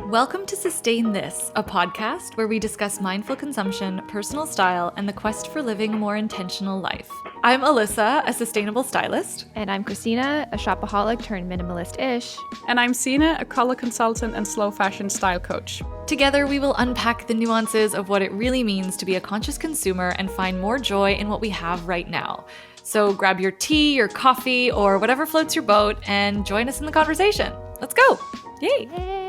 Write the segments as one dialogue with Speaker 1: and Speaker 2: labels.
Speaker 1: Welcome to Sustain This, a podcast where we discuss mindful consumption, personal style, and the quest for living a more intentional life. I'm ALYSSA, a sustainable stylist.
Speaker 2: And I'm CHRISTINA, a shopaholic turned minimalist-ish.
Speaker 3: And I'm SIGNE, a color consultant and slow fashion style coach.
Speaker 1: Together, we will unpack the nuances of what it really means to be a conscious consumer and find more joy in what we have right now. So grab your tea, your coffee, or whatever floats your boat and join us in the conversation. Let's go! Yay!
Speaker 3: Yay!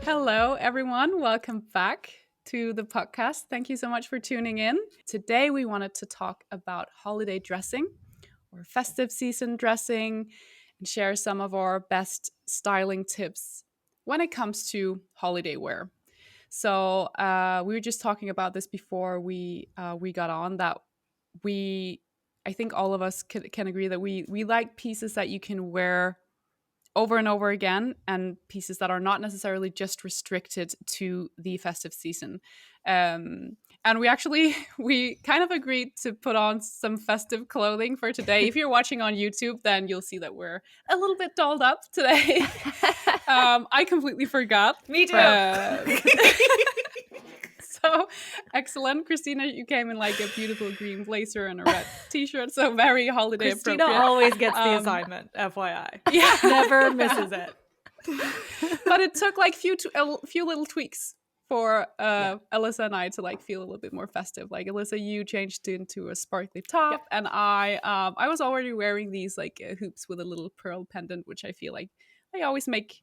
Speaker 3: Hello, everyone. Welcome back to the podcast. Thank you so much for tuning in. Today, we wanted to talk about holiday dressing or festive season dressing and share some of our best styling tips when it comes to holiday wear. So we were just talking about this before we got on that I think all of us can agree that we like pieces that you can wear over and over again, and pieces that are not necessarily just restricted to the festive season. And we kind of agreed to put on some festive clothing for today. If you're watching on YouTube, then you'll see that we're a little bit dolled up today. I completely forgot.
Speaker 1: Me too.
Speaker 3: So excellent. Christina, you came in like a beautiful green blazer and a red t-shirt. So very holiday
Speaker 1: Christina
Speaker 3: appropriate.
Speaker 1: always gets the assignment, FYI.
Speaker 3: Yeah.
Speaker 1: Never misses it.
Speaker 3: But it took like a few little tweaks for ALYSSA and I to like feel a little bit more festive. Like ALYSSA, you changed into a sparkly top, and I was already wearing these like hoops with a little pearl pendant, which I feel like they always make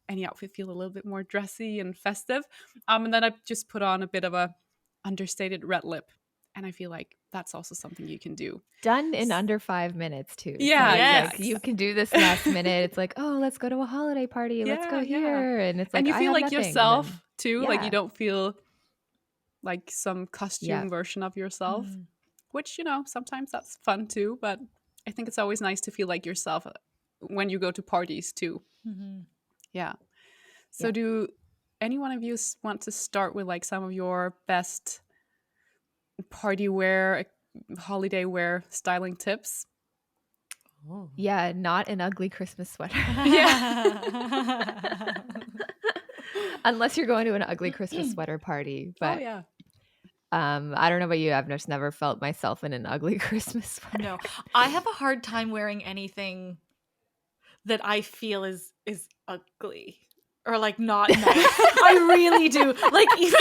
Speaker 3: any outfit feel a little bit more dressy and festive. And then I just put on a bit of a understated red lip, and I feel like that's also something you can do.
Speaker 2: Done in under 5 minutes too.
Speaker 3: Yeah,
Speaker 2: so
Speaker 1: yes.
Speaker 2: like, you can do this last minute. It's like, oh, let's go to a holiday party. Let's go here, and it's like,
Speaker 3: and you feel
Speaker 2: I have
Speaker 3: like
Speaker 2: nothing.
Speaker 3: yourself too.
Speaker 2: Yeah.
Speaker 3: Like you don't feel like some costume version of yourself, which sometimes that's fun too. But I think it's always nice to feel like yourself when you go to parties too.
Speaker 1: Mm-hmm.
Speaker 3: Yeah. So do any one of you want to start with like some of your best party wear, holiday wear styling tips?
Speaker 2: Oh. Yeah, not an ugly Christmas sweater.
Speaker 3: Yeah.
Speaker 2: Unless you're going to an ugly Christmas sweater party. But I don't know about you. I've just never felt myself in an ugly Christmas sweater.
Speaker 1: No, I have a hard time wearing anything that I feel is ugly or like not nice. I really do. Like even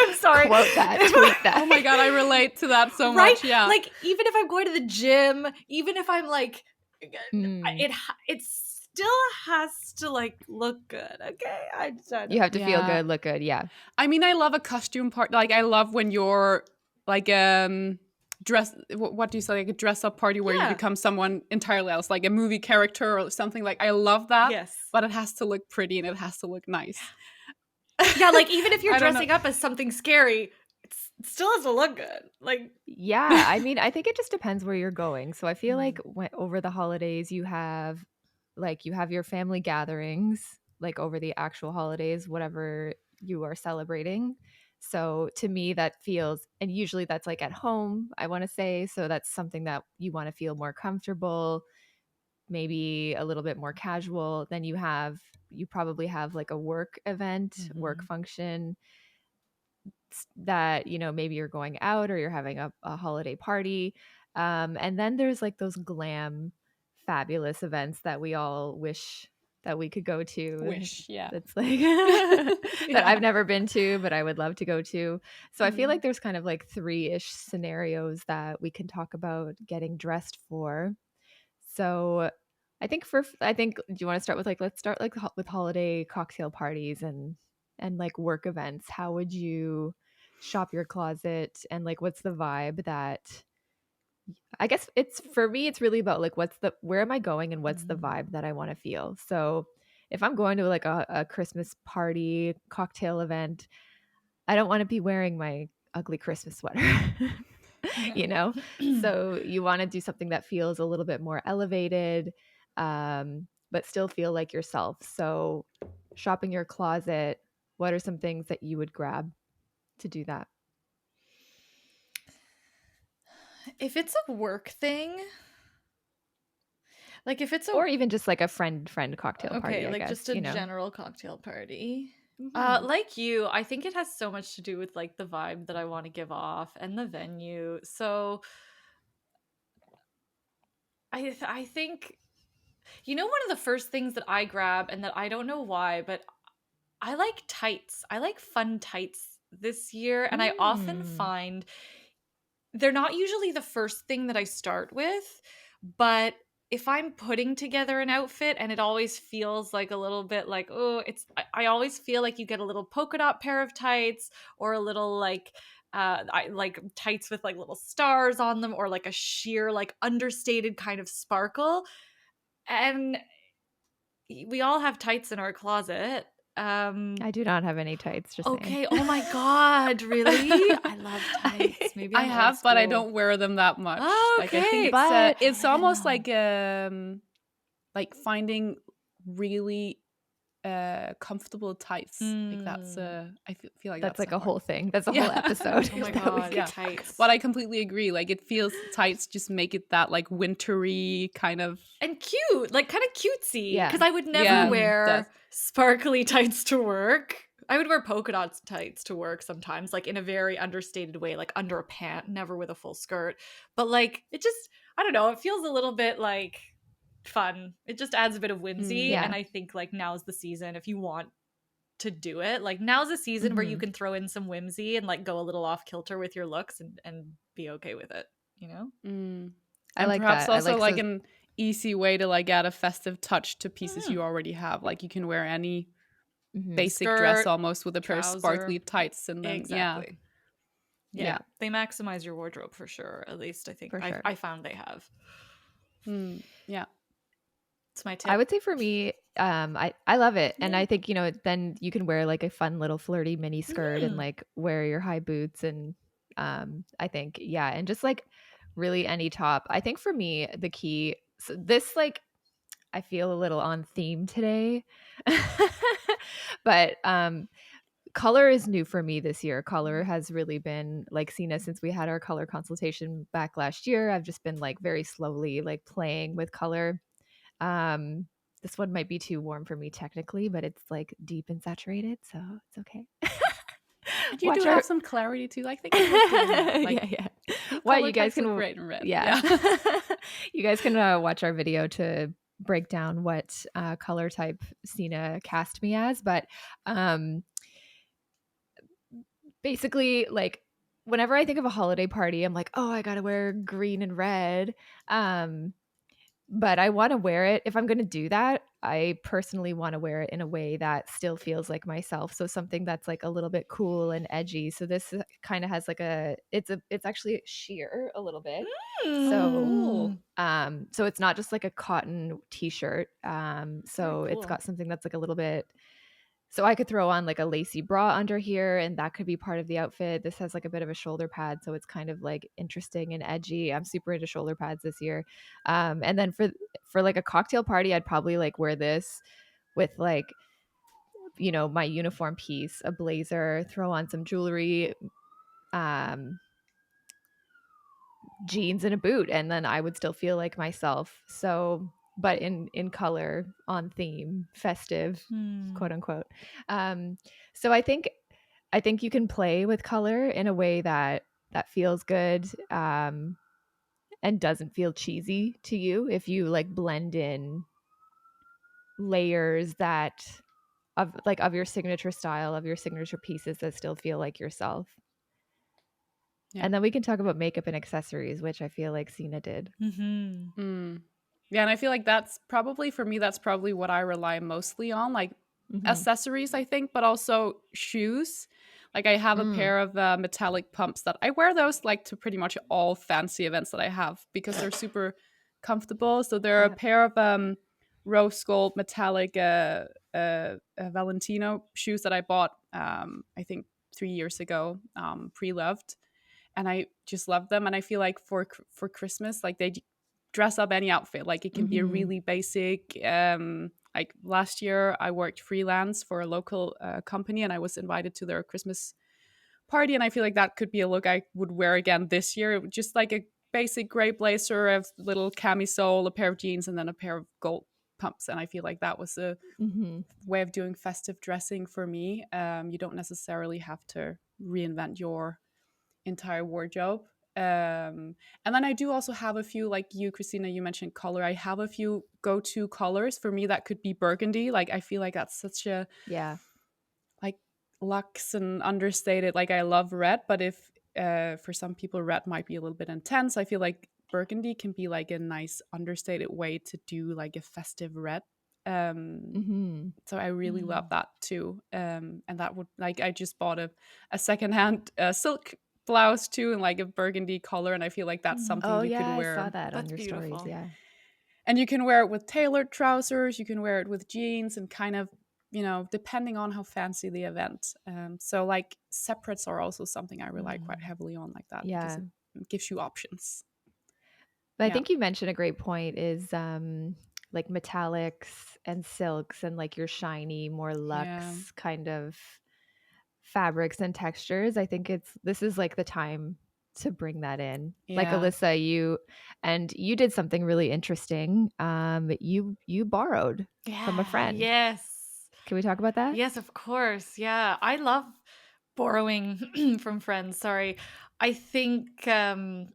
Speaker 1: I'm sorry.
Speaker 2: Quote that. Tweet that.
Speaker 3: Oh my god, I relate to that so
Speaker 1: right?
Speaker 3: much. Yeah.
Speaker 1: Like even if I'm going to the gym, even if I'm like, it still has to like look good. Okay, I
Speaker 2: you have to feel good, look good. Yeah.
Speaker 3: I mean, I love a costume part. Like I love when you're like dress. What do you say? Like a dress up party where you become someone entirely else, like a movie character or something. Like I love that.
Speaker 1: Yes,
Speaker 3: but it has to look pretty and it has to look nice.
Speaker 1: Yeah, like even if you're dressing up as something scary, it still has to look good. Like
Speaker 2: yeah, I mean, I think it just depends where you're going. So I feel like over the holidays you have your family gatherings, like over the actual holidays, whatever you are celebrating. So to me that feels, and usually that's like at home, I want to say, so that's something that you want to feel more comfortable, maybe a little bit more casual. Then you probably have like a work event, work function that, maybe you're going out or you're having a holiday party. And then there's like those glam, fabulous events that we all wish that we could go to. That's like that I've never been to, but I would love to go to. So I feel like there's kind of like 3-ish scenarios that we can talk about getting dressed for. So I think do you want to start with like, let's start like with holiday cocktail parties and like work events. How would you shop your closet, and like what's the vibe that, I guess for me it's really about like where am I going and what's the vibe that I want to feel. So if I'm going to like a Christmas party cocktail event, I don't want to be wearing my ugly Christmas sweater. So you want to do something that feels a little bit more elevated, but still feel like yourself. So shopping your closet, what are some things that you would grab to do that?
Speaker 1: if it's a work thing, Like if it's
Speaker 2: or even just like a friend cocktail party, I
Speaker 1: like
Speaker 2: guess,
Speaker 1: just a general cocktail party.
Speaker 2: Mhm.
Speaker 1: Like you, I think it has so much to do with like the vibe that I want to give off and the venue. So I think, you know, one of the first things that I grab, and that I don't know why, but I like tights. I like fun tights this year, and I often find they're not usually the first thing that I start with, but if I'm putting together an outfit and it always feels like a little bit like, oh, I always feel like you get a little polka dot pair of tights, or a little like I like tights with like little stars on them, or like a sheer like understated kind of sparkle. And we all have tights in our closet.
Speaker 2: I do not have any tights, just saying.
Speaker 1: Okay. Oh my God. Really? I love tights. Maybe
Speaker 3: I
Speaker 1: I'm old
Speaker 3: have, but I
Speaker 1: school.
Speaker 3: don't wear them that much.
Speaker 1: Oh,
Speaker 3: Like I think
Speaker 1: okay.
Speaker 3: it's
Speaker 2: But-
Speaker 3: it's
Speaker 1: I
Speaker 3: almost
Speaker 1: know.
Speaker 3: like finding really comfortable tights. Like that's I feel like
Speaker 2: that's like a
Speaker 3: hard
Speaker 2: whole thing. That's a
Speaker 3: Yeah.
Speaker 2: whole episode.
Speaker 1: Oh my
Speaker 2: that we
Speaker 1: God.
Speaker 2: could
Speaker 1: Tights.
Speaker 3: But I completely agree. Like it feels tights just make it that like wintry kind of.
Speaker 1: And cute, like kind of cutesy.
Speaker 2: Yeah.
Speaker 1: Because I would never
Speaker 3: Yeah,
Speaker 1: wear
Speaker 3: that's-
Speaker 1: sparkly tights to work. I would wear polka dot tights to work sometimes, like in a very understated way, like under a pant, never with a full skirt. But like it just, I don't know, it feels a little bit like fun. It just adds a bit of whimsy.
Speaker 2: Yeah.
Speaker 1: And I think like now's the season if you want to do it. Like now's a season where you can throw in some whimsy and like go a little off kilter with your looks and be okay with it, you know?
Speaker 2: I
Speaker 3: and
Speaker 2: like
Speaker 3: perhaps
Speaker 2: that. I
Speaker 3: also
Speaker 2: like
Speaker 3: like an easy way to like add a festive touch to pieces you already have. Like you can wear any basic dress
Speaker 1: Skirt,
Speaker 3: almost with a pair of
Speaker 1: trouser.
Speaker 3: sparkly tights, and then
Speaker 1: Exactly.
Speaker 3: Yeah.
Speaker 1: Yeah. They maximize your wardrobe for sure. At least I think
Speaker 2: For sure.
Speaker 1: I found they have.
Speaker 3: Yeah.
Speaker 1: It's my tip.
Speaker 2: I would say for me, I love it. And I think, you know, then you can wear like a fun little flirty mini skirt and like wear your high boots. And I think, yeah, and just like really any top. I think for me, the key, so this like, I feel a little on theme today, but color is new for me this year. Color has really been like SIGNE since we had our color consultation back last year. I've just been like very slowly like playing with color. This one might be too warm for me technically, but it's like deep and saturated, so it's okay.
Speaker 3: And you do have some clarity too. Like, think like,
Speaker 2: yeah.
Speaker 3: What
Speaker 2: You guys can
Speaker 3: look great in red.
Speaker 2: Yeah. You guys can watch our video to break down what color type SIGNE cast me as, but basically, like whenever I think of a holiday party, I'm like, oh, I gotta wear green and red. But I want to wear it. If I'm going to do that, I personally want to wear it in a way that still feels like myself. So something that's like a little bit cool and edgy. So this kind of has like it's actually sheer a little bit. So so it's not just like a cotton t-shirt. So it's got something that's like a little bit. So I could throw on like a lacy bra under here, and that could be part of the outfit. This has like a bit of a shoulder pad, so it's kind of like interesting and edgy. I'm super into shoulder pads this year. And then for like a cocktail party, I'd probably like wear this with like, you know, my uniform piece, a blazer, throw on some jewelry, jeans and a boot, and then I would still feel like myself. So but in color, on theme, festive, quote unquote. So I think you can play with color in a way that feels good, and doesn't feel cheesy to you if you like blend in layers that of your signature style, of your signature pieces that still feel like yourself. Yeah. And then we can talk about makeup and accessories, which I feel like SIGNE did.
Speaker 3: Yeah, and I feel like that's probably for me, that's probably what I rely mostly on, like accessories, I think, but also shoes. Like I have a pair of metallic pumps that I wear those like to pretty much all fancy events that I have because they're super comfortable. So they're a pair of rose gold metallic Valentino shoes that I bought I think 3 years ago, pre-loved, and I just love them. And I feel like for Christmas, like they dress up any outfit. Like it can be a really basic, like last year I worked freelance for a local company and I was invited to their Christmas party, and I feel like that could be a look I would wear again this year. Just like a basic gray blazer, a little camisole, a pair of jeans, and then a pair of gold pumps. And I feel like that was a way of doing festive dressing for me. You don't necessarily have to reinvent your entire wardrobe. And then I do also have a few, like you, Christina, you mentioned color. I have a few go-to colors. For me, that could be burgundy. Like, I feel like that's such a like luxe and understated. Like, I love red, but if for some people red might be a little bit intense, I feel like burgundy can be like a nice understated way to do like a festive red. So I really love that too. And that would, like, I just bought a secondhand silk blouse too, in like a burgundy color, and I feel like that's something you could wear.
Speaker 2: I saw that
Speaker 1: That's
Speaker 2: on your
Speaker 1: beautiful.
Speaker 2: stories.
Speaker 3: And you can wear it with tailored trousers, you can wear it with jeans, and kind of, you know, depending on how fancy the event. So like separates are also something I rely quite heavily on, like that, because it gives you options.
Speaker 2: But I think you mentioned a great point is like metallics and silks and like your shiny, more luxe kind of fabrics and textures. I think this is like the time to bring that in. Like Alyssa, you did something really interesting. You borrowed from a friend.
Speaker 1: Yes.
Speaker 2: Can we talk about that?
Speaker 1: Yes, of course. Yeah, I love borrowing from friends. Sorry. I think I've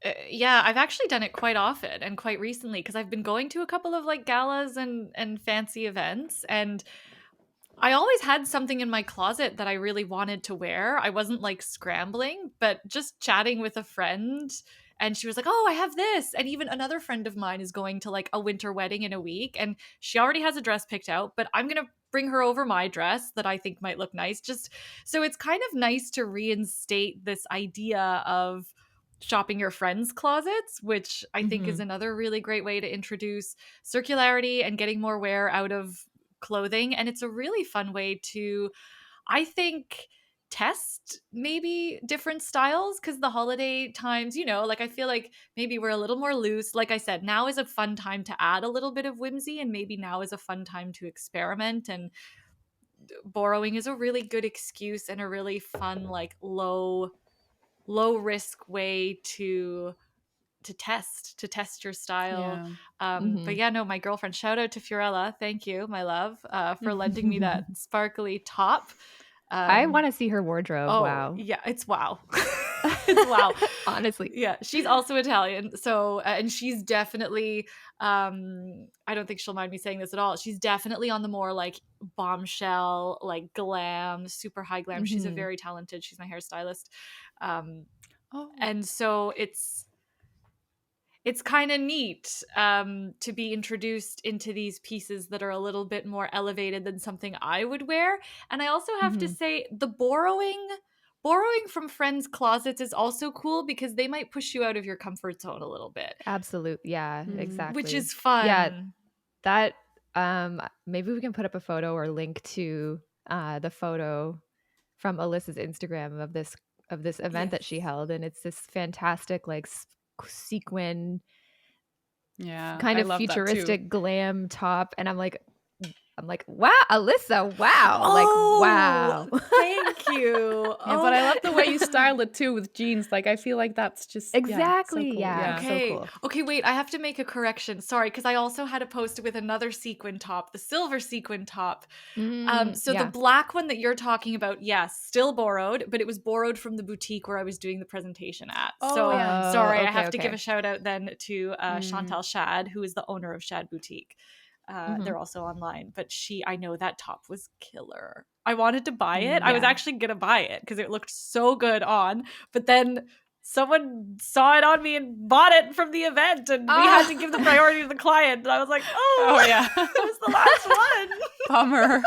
Speaker 1: actually done it quite often and quite recently, because I've been going to a couple of like galas and fancy events, and I always had something in my closet that I really wanted to wear. I wasn't like scrambling, but just chatting with a friend, and she was like, "Oh, I have this." And even another friend of mine is going to like a winter wedding in a week, and she already has a dress picked out, but I'm going to bring her over my dress that I think might look nice. Just so it's kind of nice to reinstate this idea of shopping your friends' closets, which I think is another really great way to introduce circularity and getting more wear out of clothing. And it's a really fun way to, I think, test maybe different styles, because the holiday times, you know, like I feel like maybe we're a little more loose. Like I said, now is a fun time to add a little bit of whimsy, and maybe now is a fun time to experiment, and borrowing is a really good excuse and a really fun, like low risk way to test your style. But yeah, no, my girlfriend, shout out to Fiorella, thank you, my love, for lending me that sparkly top.
Speaker 2: I want to see her wardrobe. Wow.
Speaker 1: Yeah, it's wow. It's wow.
Speaker 2: Honestly.
Speaker 1: Yeah, she's also Italian, so and she's definitely I don't think she'll mind me saying this at all, she's definitely on the more like bombshell, like glam, super high glam. She's a very talented, she's my hairstylist. And so it's kind of neat to be introduced into these pieces that are a little bit more elevated than something I would wear. And I also have to say, the borrowing from friends' closets is also cool, because they might push you out of your comfort zone a little bit.
Speaker 2: Absolutely. Yeah, exactly.
Speaker 1: Which is fun.
Speaker 2: Yeah, that maybe we can put up a photo or link to the photo from Alyssa's Instagram of this event that she held, and it's this fantastic like sequin, kind of futuristic glam top, and I'm like, wow, Alyssa, wow. Like, wow.
Speaker 1: Thank you.
Speaker 3: But I love the way you style it too with jeans. Like, I feel like that's just
Speaker 2: exactly.
Speaker 3: Yeah, so cool.
Speaker 1: Okay.
Speaker 2: So cool.
Speaker 1: Okay, wait, I have to make a correction. Sorry, because I also had a post with another sequin top, the silver sequin top. The black one that you're talking about, yes, still borrowed, but it was borrowed from the boutique where I was doing the presentation at. Sorry, I have to give a shout out then to Chantal Shad, who is the owner of Shad Boutique. They're also online, but I know that top was killer. I wanted to buy it. I was actually gonna buy it because it looked so good on, but then someone saw it on me and bought it from the event, and we had to give the priority to the client, and I was like, it was the last one.
Speaker 3: Bummer.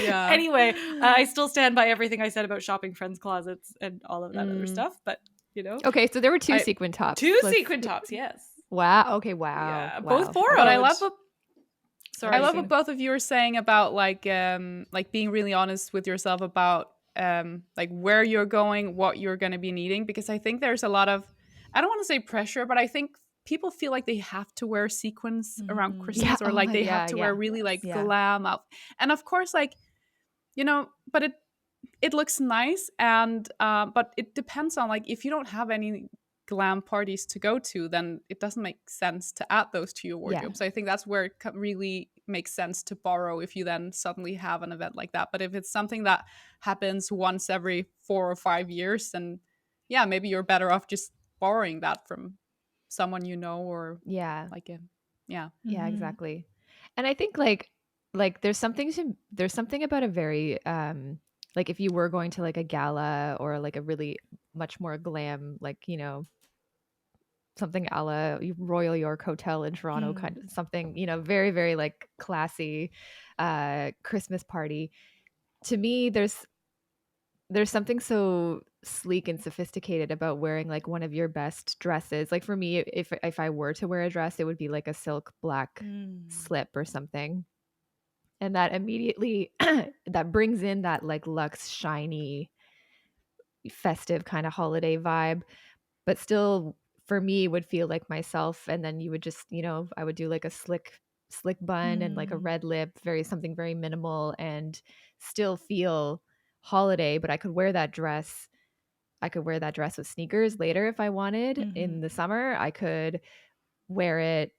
Speaker 3: Yeah.
Speaker 1: Anyway, I still stand by everything I said about shopping friends' closets and all of that other stuff, but you know.
Speaker 2: Okay, so there were two sequin tops.
Speaker 1: Sequin tops, yes.
Speaker 2: Wow. Okay. Wow.
Speaker 1: Yeah,
Speaker 2: wow.
Speaker 1: both borrowed.
Speaker 3: But I love what both of you are saying about like being really honest with yourself about like where you're going, what you're going to be needing, because I think there's a lot of, I don't want to say pressure, but I think people feel like they have to wear sequins around Christmas, or like they have to wear really like glam up. And of course, like, you know, but it looks nice, and but it depends on, like, if you don't have any glam parties to go to, then it doesn't make sense to add those to your wardrobe.
Speaker 2: Yeah.
Speaker 3: So I think that's where it really makes sense to borrow if you then suddenly have an event like that. But if it's something that happens once every 4 or 5 years, then yeah, maybe you're better off just borrowing that from someone you know, or
Speaker 2: Yeah.
Speaker 3: like a yeah.
Speaker 2: Yeah, exactly. And I think like there's something about a very like if you were going to like a gala or like a really much more glam, like, you know, something a la Royal York Hotel in Toronto, kind of something, you know, very, very like classy Christmas party. To me, there's something so sleek and sophisticated about wearing like one of your best dresses. Like for me, if I were to wear a dress, it would be like a silk black slip or something. And that immediately that brings in that like luxe, shiny, festive kind of holiday vibe, but still for me would feel like myself. And then you would just, you know, I would do like a slick bun and like a red lip, something very minimal, and still feel holiday, but I could wear that dress. I could wear that dress with sneakers later if I wanted. In the summer, I could wear it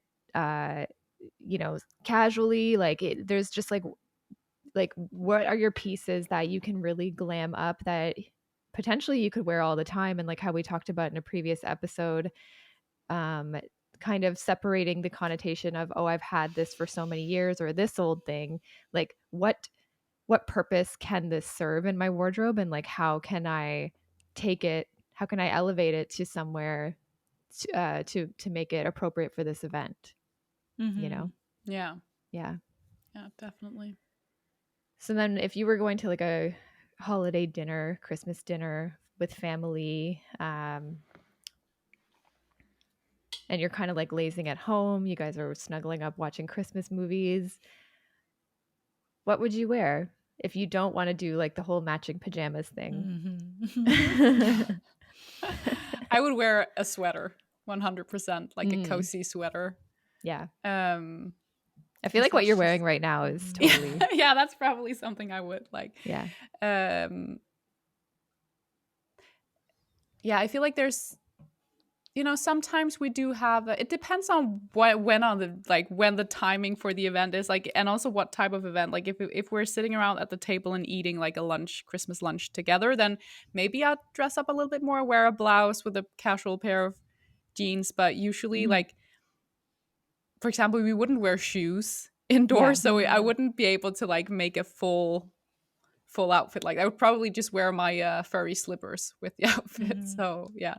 Speaker 2: you know, casually. Like there's just like what are your pieces that you can really glam up that potentially you could wear all the time, and like how we talked about in a previous episode, kind of separating the connotation of, oh, I've had this for so many years, or this old thing, like what purpose can this serve in my wardrobe, and like how can I elevate it to somewhere to make it appropriate for this event, you know?
Speaker 3: Yeah, definitely.
Speaker 2: So then if you were going to like a holiday dinner, Christmas dinner with family, and you're kind of like lazing at home, you guys are snuggling up watching Christmas movies, what would you wear if you don't want to do like the whole matching pajamas thing?
Speaker 3: I would wear a sweater, 100%, like a cozy sweater.
Speaker 2: Yeah.
Speaker 3: I
Speaker 2: feel like what you're wearing right now is totally
Speaker 3: yeah, that's probably something I would like.
Speaker 2: Yeah.
Speaker 3: Yeah, I feel like there's, you know, sometimes we do have it depends on when the timing for the event is, like, and also what type of event. Like if we're sitting around at the table and eating like a Christmas lunch together, then maybe I'd dress up a little bit more, wear a blouse with a casual pair of jeans. But usually, like, for example, we wouldn't wear shoes indoors, so I wouldn't be able to like make a full outfit. Like I would probably just wear my furry slippers with the outfit. So yeah,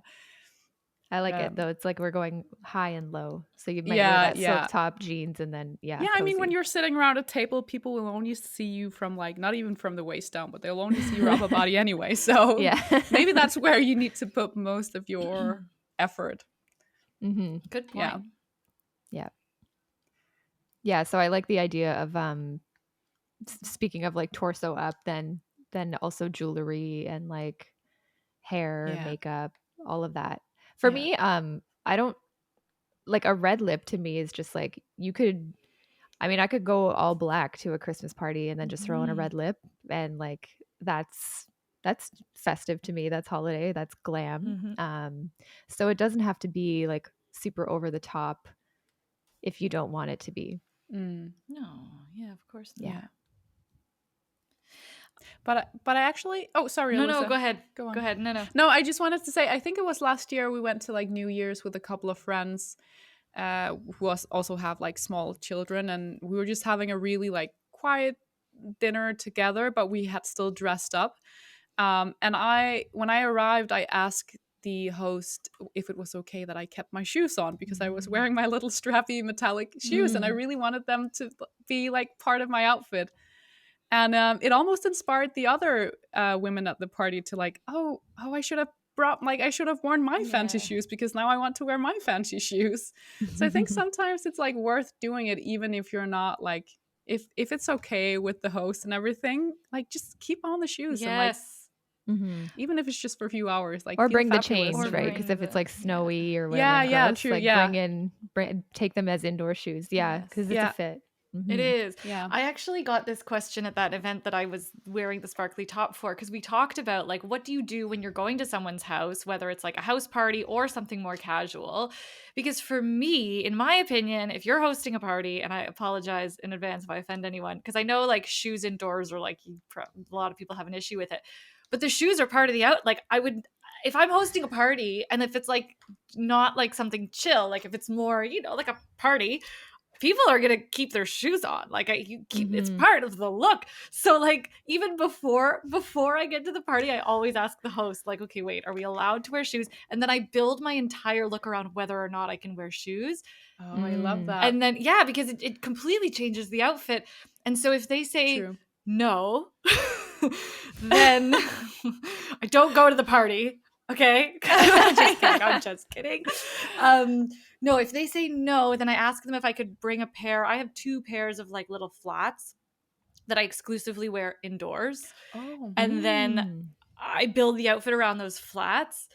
Speaker 2: I like it though. It's like we're going high and low, so you might wear that silk top, jeans, and then cozy.
Speaker 3: I mean, when you're sitting around a table, people will only see you from like, not even from the waist down, but they'll only see your upper body anyway. So maybe that's where you need to put most of your effort.
Speaker 1: Good point.
Speaker 2: Yeah, so I like the idea of speaking of like torso up, then also jewelry and like hair, makeup, all of that. For me, I don't like a red lip. To me is just like, I could go all black to a Christmas party and then just throw in a red lip, and like that's festive to me. That's holiday. That's glam. So it doesn't have to be like super over the top if you don't want it to be.
Speaker 1: No, yeah, of course not.
Speaker 3: Yeah. But I actually, oh, sorry, Alyssa.
Speaker 1: No, go ahead.
Speaker 3: Go on.
Speaker 1: Go ahead.
Speaker 3: No, I just wanted to say, I think it was last year we went to like New Year's with a couple of friends who also have like small children, and we were just having a really like quiet dinner together, but we had still dressed up. And when I arrived, I asked the host if it was okay that I kept my shoes on, because I was wearing my little strappy metallic shoes and I really wanted them to be like part of my outfit. And it almost inspired the other women at the party to like, oh, I should have worn my fancy shoes, because now I want to wear my fancy shoes. So I think sometimes it's like worth doing it, even if you're not like, if it's okay with the host and everything, like just keep on the shoes. And like, even if it's just for a few hours, like,
Speaker 2: or bring the change, right? Because if it's like snowy or whatever,
Speaker 3: true,
Speaker 2: like take them as indoor shoes, because it's a fit.
Speaker 1: It is.
Speaker 3: Yeah.
Speaker 1: I actually got this question at that event that I was wearing the sparkly top for, because we talked about like, what do you do when you're going to someone's house, whether it's like a house party or something more casual? Because for me, in my opinion, if you're hosting a party, and I apologize in advance if I offend anyone, because I know like shoes indoors are like, a lot of people have an issue with it, but the shoes are part of the like I would, if I'm hosting a party and if it's like not like something chill, like if it's more, you know, like a party, people are gonna keep their shoes on. Like it's part of the look. So like even before I get to the party, I always ask the host, like, okay, wait, are we allowed to wear shoes? And then I build my entire look around whether or not I can wear shoes.
Speaker 3: Oh, I love that.
Speaker 1: And then because it completely changes the outfit. And so if they say no, then I don't go to the party. Okay. I'm just kidding. No, if they say no, then I ask them if I could bring a pair. I have 2 pairs of like little flats that I exclusively wear indoors. And then I build the outfit around those flats.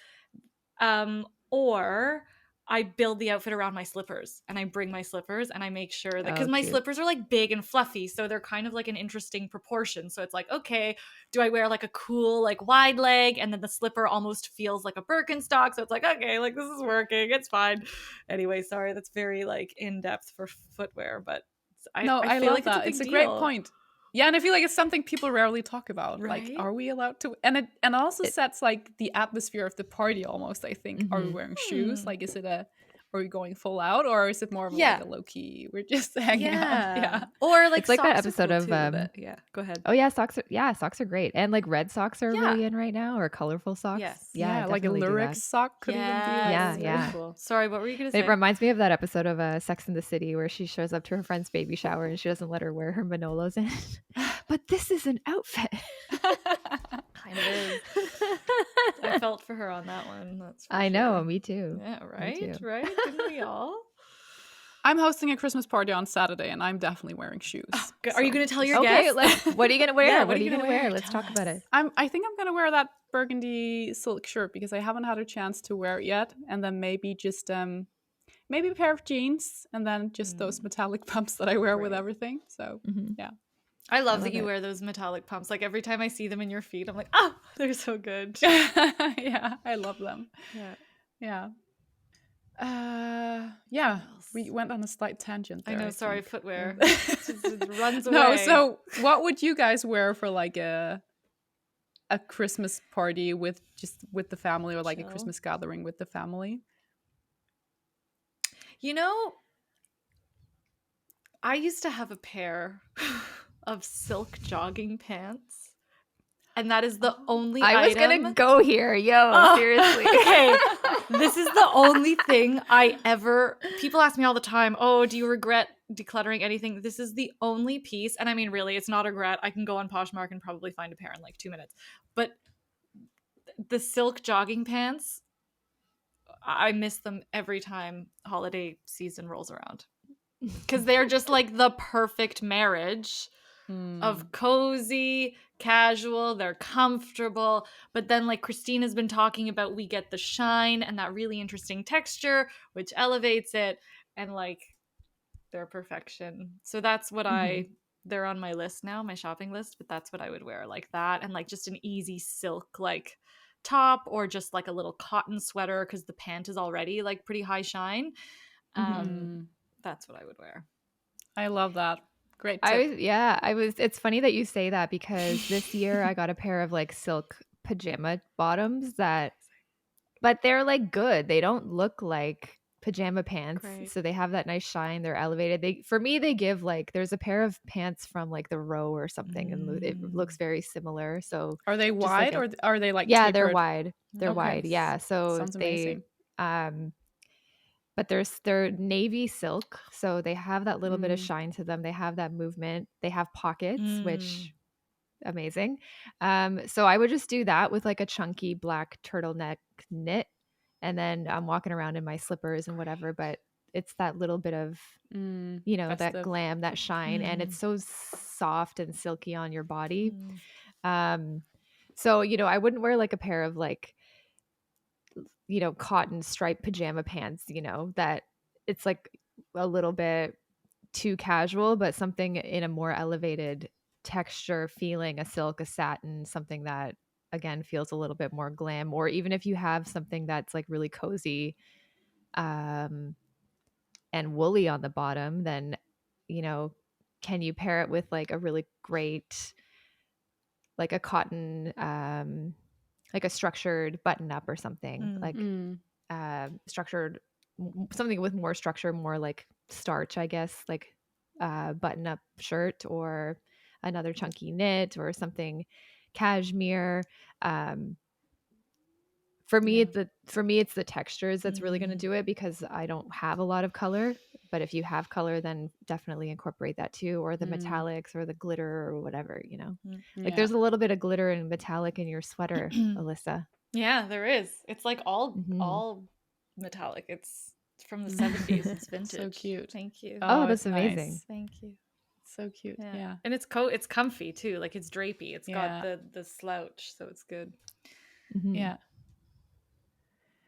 Speaker 1: Or I build the outfit around my slippers, and I bring my slippers, and I make sure that, because my slippers are like big and fluffy, so they're kind of like an interesting proportion. So it's like, okay, do I wear like a cool like wide leg, and then the slipper almost feels like a Birkenstock, so it's like, okay, like this is working, it's fine. Anyway, sorry, that's very like in depth for footwear, but I feel
Speaker 3: love
Speaker 1: like
Speaker 3: that. It's a great point. Yeah, and I feel like it's something people rarely talk about. Right? Like, are we allowed to? And it also sets like the atmosphere of the party almost, I think. Are we wearing shoes? Like, are we going full out, or is it more of like a low key? We're just hanging out. Yeah.
Speaker 1: Or like,
Speaker 2: it's like that episode
Speaker 1: cool
Speaker 2: of
Speaker 1: go ahead.
Speaker 2: Oh yeah, socks are great, and like red socks are really in right now, or colorful socks.
Speaker 1: Yes.
Speaker 2: Yeah,
Speaker 3: like a lyrics sock could even be.
Speaker 2: Yeah.
Speaker 1: Cool. Sorry, what were you gonna say?
Speaker 2: It reminds me of that episode of Sex and the City where she shows up to her friend's baby shower and she doesn't let her wear her Manolos in. But this is an outfit.
Speaker 1: Kind of is. I felt for her on that one. That's for
Speaker 2: I
Speaker 1: sure.
Speaker 2: know, me too.
Speaker 1: Yeah, right?
Speaker 2: Me too.
Speaker 1: Right? Didn't we all?
Speaker 3: I'm hosting a Christmas party on Saturday, and I'm definitely wearing shoes.
Speaker 1: Are you going to tell your guests?
Speaker 2: What are you going to wear?
Speaker 1: Yeah,
Speaker 2: what are you going to wear? Let's talk about it.
Speaker 3: I think I'm going to wear that burgundy silk shirt because I haven't had a chance to wear it yet, and then maybe just maybe a pair of jeans, and then just those metallic pumps that I wear with everything. So yeah.
Speaker 1: I love that you wear those metallic pumps. Like every time I see them in your feet, I'm like, oh, they're so good.
Speaker 3: Yeah, I love them. Yeah. We went on a slight tangent there.
Speaker 1: I know, sorry, footwear. It runs away.
Speaker 3: No, so what would you guys wear for like a Christmas party with the family, or like a Christmas gathering with the family?
Speaker 1: You know, I used to have a pair of silk jogging pants. And that is the only
Speaker 2: I was going to go here. Seriously.
Speaker 1: Okay. This is the only thing people ask me all the time, oh, do you regret decluttering anything? This is the only piece. And I mean, really, it's not a regret. I can go on Poshmark and probably find a pair in like 2 minutes. But the silk jogging pants, I miss them every time holiday season rolls around. Because they're just like the perfect marriage of cozy, casual, they're comfortable, but then like Christina's been talking about, we get the shine and that really interesting texture, which elevates it, and like they're perfection. So that's what they're on my list now, my shopping list, but that's what I would wear, like that, and like just an easy silk like top, or just like a little cotton sweater because the pant is already like pretty high shine. That's what I would wear.
Speaker 3: I love that. Great tip.
Speaker 2: It's funny that you say that, because this year I got a pair of like silk pajama bottoms but they're like good. They don't look like pajama pants. Great. So they have that nice shine. They're elevated. For me, they give like, there's a pair of pants from like the Row or something, and it looks very similar. So
Speaker 3: are they wide, or are they like
Speaker 2: tapered?
Speaker 3: They're
Speaker 2: wide. They're wide. Yeah. So
Speaker 3: sounds amazing.
Speaker 2: But they're navy silk, so they have that little bit of shine to them. They have that movement. They have pockets, which amazing. So I would just do that with like a chunky black turtleneck knit, and then I'm walking around in my slippers and whatever. But it's that little bit of that glam, that shine, and it's so soft and silky on your body. So I wouldn't wear like a pair of like cotton striped pajama pants, that it's like a little bit too casual, but something in a more elevated texture feeling, a silk, a satin, something that again feels a little bit more glam. Or even if you have something that's like really cozy and woolly on the bottom, then, you know, can you pair it with like a really great, like a cotton, like a structured button up or something, like structured, something with more structure, more like starch, I guess, like button up shirt or another chunky knit or something cashmere. For me, it's the textures that's really going to do it, because I don't have a lot of color. But if you have color, then definitely incorporate that too, or the metallics or the glitter or whatever, you know. Like there's a little bit of glitter and metallic in your sweater, Alyssa.
Speaker 1: Yeah, there is. It's like all metallic. It's from the 70s. It's vintage.
Speaker 3: So cute.
Speaker 1: Thank you.
Speaker 2: Oh, that's amazing.
Speaker 3: Nice.
Speaker 1: Thank you.
Speaker 3: So cute. Yeah.
Speaker 1: And it's it's comfy too. Like it's drapey. It's got the slouch, so it's good.
Speaker 3: Yeah.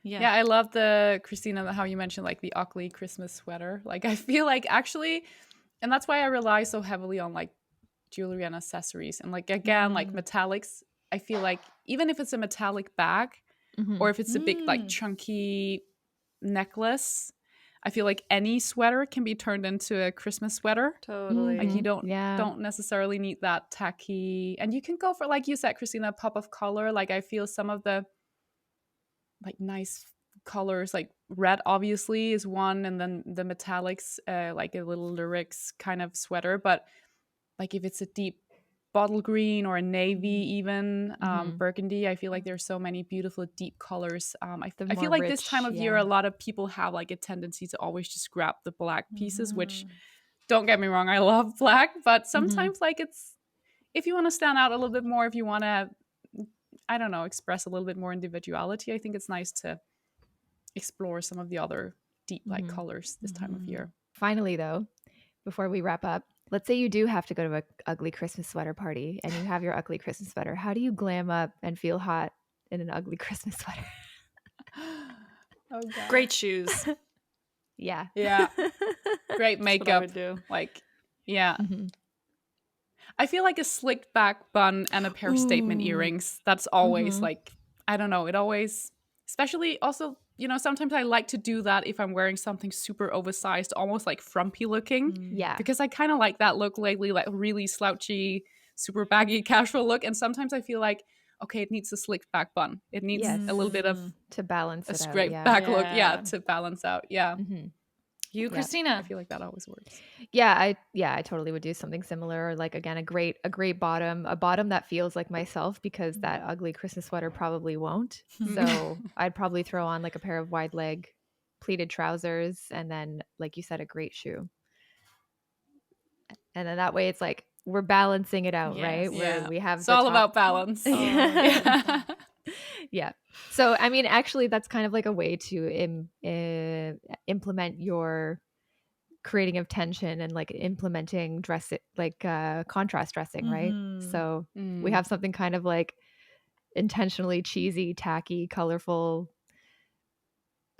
Speaker 3: Yeah, I love the, Christina, how you mentioned like the ugly Christmas sweater. Like I feel like actually, and that's why I rely so heavily on like jewelry and accessories. And like, again, like metallics, I feel like even if it's a metallic bag or if it's a big like chunky necklace, I feel like any sweater can be turned into a Christmas sweater.
Speaker 1: Totally.
Speaker 3: Like you don't necessarily need that tacky. And you can go for, like you said, Christina, a pop of color. Like I feel some of the like nice colors, like red obviously is one, and then the metallics, like a little lyrics kind of sweater. But like if it's a deep bottle green or a navy, even burgundy, I feel like there's so many beautiful deep colors. I feel like this time of year a lot of people have like a tendency to always just grab the black pieces, which, don't get me wrong, I love black, but sometimes like it's, if you want to stand out a little bit more, if you want to, I don't know, express a little bit more individuality, I think it's nice to explore some of the other deep light colors this time of year.
Speaker 2: Finally, though, before we wrap up, let's say you do have to go to an ugly Christmas sweater party and you have your ugly Christmas sweater. How do you glam up and feel hot in an ugly Christmas sweater?
Speaker 3: Oh God.
Speaker 1: Great shoes.
Speaker 2: Yeah.
Speaker 3: Great makeup.
Speaker 1: That's what I would do.
Speaker 3: Like, I feel like a slicked back bun and a pair of statement earrings. That's always like, I don't know, it always, especially also, you know, sometimes I like to do that if I'm wearing something super oversized, almost like frumpy looking.
Speaker 2: Yeah.
Speaker 3: Because I kind of like that look lately, like really slouchy, super baggy, casual look. And sometimes I feel like, okay, it needs a slicked back bun. It needs a little bit of
Speaker 2: to balance
Speaker 3: a
Speaker 2: it
Speaker 3: straight
Speaker 2: out.
Speaker 3: back look. Yeah, to balance out. Yeah.
Speaker 1: You, Christina?
Speaker 3: I feel like that always works.
Speaker 2: Yeah, I totally would do something similar. Like again, a great bottom, a bottom that feels like myself, because that ugly Christmas sweater probably won't. So I'd probably throw on like a pair of wide leg pleated trousers, and then, like you said, a great shoe. And then that way it's like we're balancing it out, right? Where we have
Speaker 3: it's all about balance.
Speaker 2: Yeah. So, I mean, actually, that's kind of like a way to implement your creating of tension and like implementing contrast dressing, right? So we have something kind of like intentionally cheesy, tacky, colorful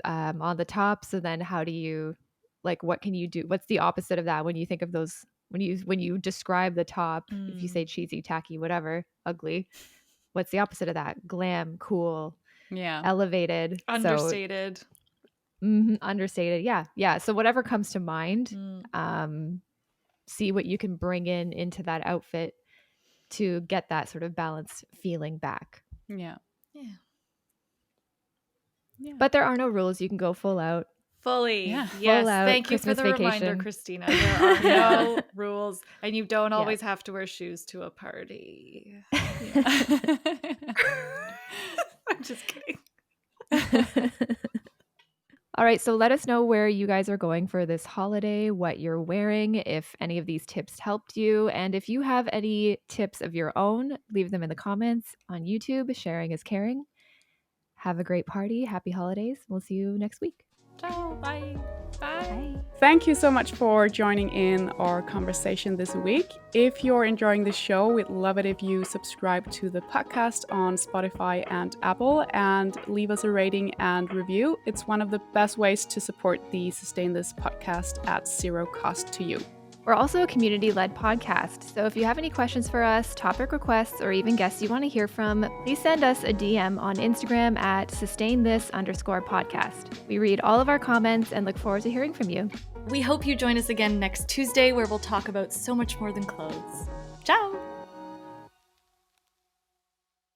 Speaker 2: on the top. So then how do you, like, what can you do? What's the opposite of that when you think of those, when you describe the top, if you say cheesy, tacky, whatever, ugly, what's the opposite of that? Glam, cool, elevated,
Speaker 1: understated.
Speaker 2: Understated. Yeah. So whatever comes to mind, see what you can bring into that outfit to get that sort of balanced feeling back.
Speaker 3: Yeah.
Speaker 1: But
Speaker 2: there are no rules. You can go full out.
Speaker 1: Fully.
Speaker 2: Yeah.
Speaker 1: Yes.
Speaker 2: Full out
Speaker 1: Thank
Speaker 2: Christmas
Speaker 1: you for the
Speaker 2: vacation.
Speaker 1: reminder, Christina. There are no rules, and you don't always have to wear shoes to a party. I'm just kidding.
Speaker 2: All right, so let us know where you guys are going for this holiday, what you're wearing, if any of these tips helped you. And if you have any tips of your own, leave them in the comments on YouTube. Sharing is caring. Have a great party. Happy holidays. We'll see you next week.
Speaker 1: Ciao. Bye.
Speaker 3: Bye. Thank you so much for joining in our conversation this week. If you're enjoying the show, we'd love it if you subscribe to the podcast on Spotify and Apple and leave us a rating and review. It's one of the best ways to support the Sustain This podcast at zero cost to you.
Speaker 2: We're also a community-led podcast, so if you have any questions for us, topic requests, or even guests you want to hear from, please send us a DM on Instagram at sustainthis_podcast. We read all of our comments and look forward to hearing from you.
Speaker 1: We hope you join us again next Tuesday, where we'll talk about so much more than clothes. Ciao!